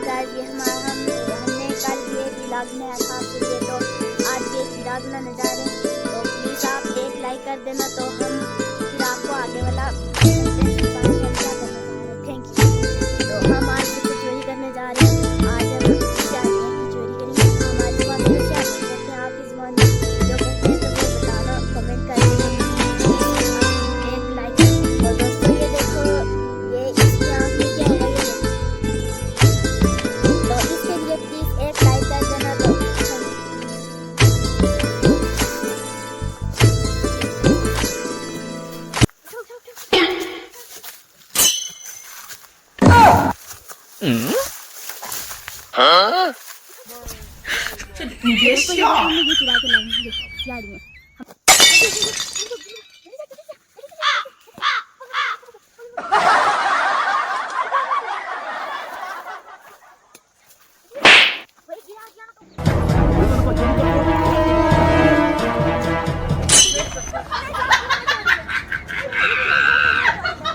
Guys ये हमने कल ये व्लॉग में था आपके लिए, तो आज ये व्लॉग बनाने जा रहे हैं। तो प्लीज़ आप एक लाइक कर देना, तो हम फिर आपको आगे वाला थैंक यू। तो हम आज कुछ चोरी करने जा रहे हैं। आज हम शादियों की चोरी करेंगे। हमारी ज़बान में क्या कहते हैं, आप इस ज़बान में जो कहते हैं तो वो बताना, कमेंट करके एक लाइक। और दोस्तों ये देखो, ये इसकी आँख में क्या होगा, ये देखो। तो इसके लिए प्लीज़ एक लाइक कर देना। तो हाँ? 你别笑。